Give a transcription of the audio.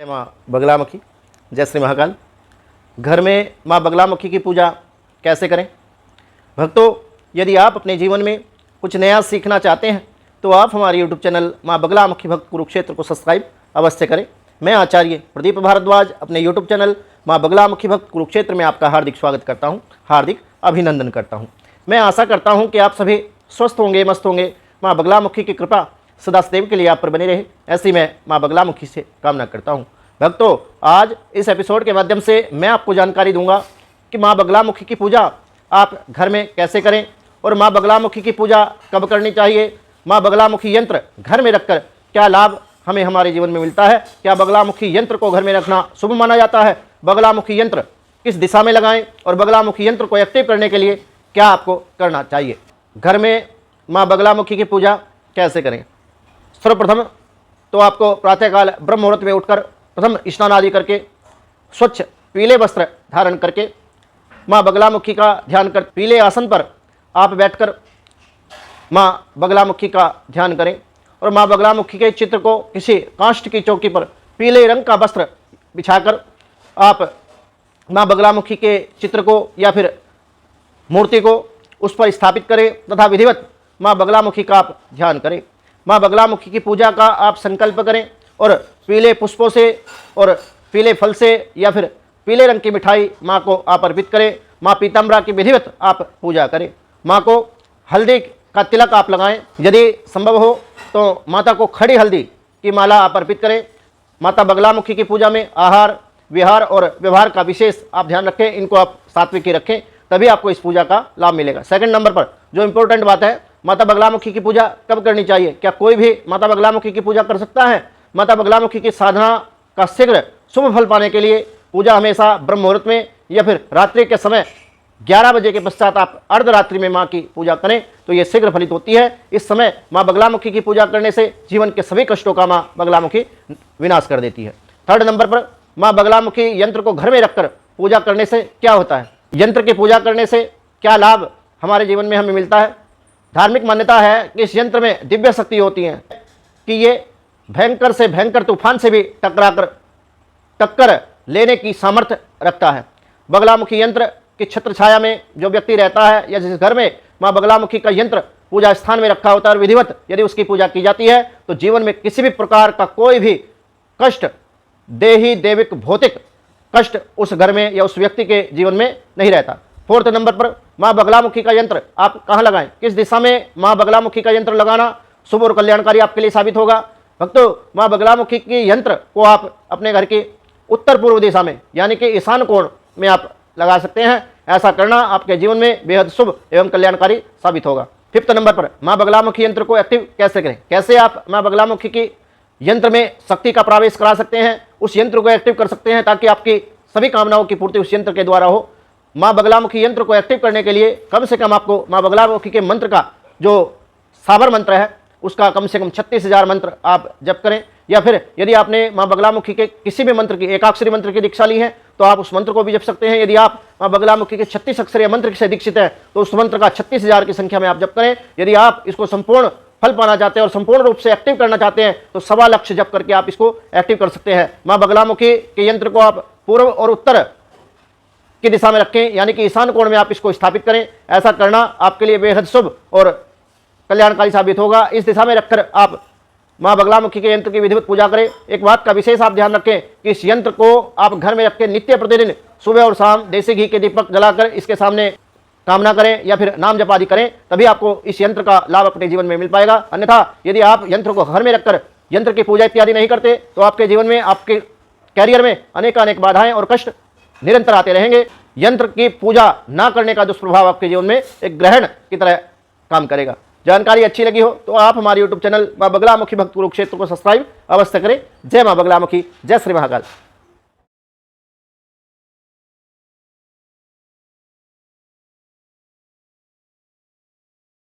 जय माँ बगलामुखी, जय श्री महाकाल। घर में माँ बगलामुखी की पूजा कैसे करें? भक्तों, यदि आप अपने जीवन में कुछ नया सीखना चाहते हैं तो आप हमारे YouTube चैनल माँ बगलामुखी भक्त कुरुक्षेत्र को सब्सक्राइब अवश्य करें। मैं आचार्य प्रदीप भारद्वाज अपने YouTube चैनल माँ बगलामुखी भक्त कुरुक्षेत्र में आपका हार्दिक स्वागत करता हूँ, हार्दिक अभिनंदन करता हूँ। मैं आशा करता हूँ कि आप सभी स्वस्थ होंगे, मस्त होंगे। माँ बगलामुखी की कृपा सदाशिव के लिए आप पर बने रहे, ऐसी मैं माँ बगलामुखी से कामना करता हूँ। भक्तों, आज इस एपिसोड के माध्यम से मैं आपको जानकारी दूंगा कि माँ बगलामुखी की पूजा आप घर में कैसे करें और माँ बगलामुखी की पूजा कब करनी चाहिए। माँ बगलामुखी यंत्र घर में रखकर क्या लाभ हमें हमारे जीवन में मिलता है, क्या बगलामुखी यंत्र को घर में रखना शुभ माना जाता है, बगलामुखी यंत्र किस दिशा में लगाएं और बगलामुखी यंत्र को एक्टिव करने के लिए क्या आपको करना चाहिए। घर में माँ बगलामुखी की पूजा कैसे करें? सर्वप्रथम तो आपको प्रातःकाल ब्रह्म मुहूर्त में उठकर प्रथम स्नान आदि करके स्वच्छ पीले वस्त्र धारण करके माँ बगलामुखी का ध्यान कर पीले आसन पर आप बैठकर माँ बगलामुखी का ध्यान करें और माँ बगलामुखी के चित्र को किसी काष्ठ की चौकी पर पीले रंग का वस्त्र बिछाकर आप माँ बगलामुखी के चित्र को या फिर मूर्ति को उस पर स्थापित करें तथा विधिवत माँ बगलामुखी का आप ध्यान करें। माँ बगलामुखी की पूजा का आप संकल्प करें और पीले पुष्पों से और पीले फल से या फिर पीले रंग की मिठाई माँ को आप अर्पित करें। माँ पीताम्बरा की विधिवत आप पूजा करें। माँ को हल्दी का तिलक आप लगाएं, यदि संभव हो तो माता को खड़ी हल्दी की माला आप अर्पित करें। माता बगलामुखी की पूजा में आहार, विहार और व्यवहार का विशेष आप ध्यान रखें, इनको आप सात्विकी रखें, तभी आपको इस पूजा का लाभ मिलेगा। सेकंड नंबर पर जो इंपॉर्टेंट बात है, माता बगलामुखी की पूजा कब करनी चाहिए? क्या कोई भी माता बगलामुखी की पूजा कर सकता है? माता बगलामुखी की साधना का शीघ्र शुभ फल पाने के लिए पूजा हमेशा ब्रह्म मुहूर्त में या फिर रात्रि के समय 11 बजे के पश्चात आप अर्धरात्रि में माँ की पूजा करें तो ये शीघ्र फलित होती है। इस समय माँ बगलामुखी की पूजा करने से जीवन के सभी कष्टों का माँ बगलामुखी विनाश कर देती है। थर्ड नंबर पर माँ बगलामुखी यंत्र को घर में रखकर पूजा करने से क्या होता है? यंत्र की पूजा करने से क्या लाभ हमारे जीवन में हमें मिलता है? धार्मिक मान्यता है कि इस यंत्र में दिव्य शक्ति होती है कि ये भयंकर से भयंकर तूफान से भी टक्कर लेने की सामर्थ्य रखता है। बगलामुखी यंत्र की छत्र छाया में जो व्यक्ति रहता है या जिस घर में माँ बगलामुखी का यंत्र पूजा स्थान में रखा होता है और विधिवत यदि उसकी पूजा की जाती है तो जीवन में किसी भी प्रकार का कोई भी कष्ट, देही देविक भौतिक कष्ट उस घर में या उस व्यक्ति के जीवन में नहीं रहता। फोर्थ नंबर पर माँ बगलामुखी का यंत्र आप कहाँ लगाएं, किस दिशा में माँ बगलामुखी का यंत्र लगाना शुभ और कल्याणकारी आपके लिए साबित होगा। भक्तों, माँ बगलामुखी के यंत्र को आप अपने घर की उत्तर पूर्व दिशा में यानी कि ईशान कोण में आप लगा सकते हैं। ऐसा करना आपके जीवन में बेहद शुभ एवं कल्याणकारी साबित होगा। फिफ्थ नंबर पर माँ बगलामुखी यंत्र को एक्टिव कैसे करें? कैसे आप माँ बगलामुखी की यंत्र में शक्ति का प्रवेश करा सकते हैं, उस यंत्र को एक्टिव कर सकते हैं ताकि आपकी सभी कामनाओं की पूर्ति उस यंत्र के द्वारा हो। माँ बगलामुखी यंत्र को एक्टिव करने के लिए कम से कम आपको माँ बगलामुखी के मंत्र का जो साबर मंत्र है उसका कम से कम 36,000 मंत्र आप जप करें, या फिर यदि आपने माँ बगलामुखी के किसी भी मंत्र की एकाक्षरी मंत्र की दीक्षा ली है तो आप उस मंत्र को भी जप सकते हैं। यदि आप माँ बगलामुखी के 36 अक्षरीय मंत्र से दीक्षित हैं तो उस मंत्र का 36,000 की संख्या में आप जप करें। यदि आप इसको संपूर्ण फल पाना चाहते हैं और संपूर्ण रूप से एक्टिव करना चाहते हैं तो 1.25 लाख जप करके आप इसको एक्टिव कर सकते हैं। माँ बगलामुखी के यंत्र को आप पूर्व और उत्तर की दिशा में रखें यानी कि ईशान कोण में आप इसको स्थापित करें। ऐसा करना आपके लिए बेहद शुभ और कल्याणकारी साबित होगा। इस दिशा में रखकर आप माँ बगलामुखी के यंत्र की विधिवत पूजा करें। एक बात का विशेष आप ध्यान रखें कि इस यंत्र को आप घर में रख के नित्य प्रतिदिन सुबह और शाम देसी घी के दीपक जलाकर इसके सामने कामना करें या फिर नाम जप आदि करें, तभी आपको इस यंत्र का लाभ अपने जीवन में मिल पाएगा। अन्यथा यदि आप यंत्र को घर में रखकर यंत्र की पूजा इत्यादि नहीं करते तो आपके जीवन में, आपके कैरियर में अनेक बाधाएं और कष्ट निरंतर आते रहेंगे। यंत्र की पूजा ना करने का दुष्प्रभाव आपके जीवन में एक ग्रहण की तरह काम करेगा। जानकारी अच्छी लगी हो तो आप हमारे YouTube चैनल माँ बगलामुखी भक्त कुरुक्षेत्र को सब्सक्राइब अवश्य करें। जय माँ बगलामुखी, जय श्री महाकाल।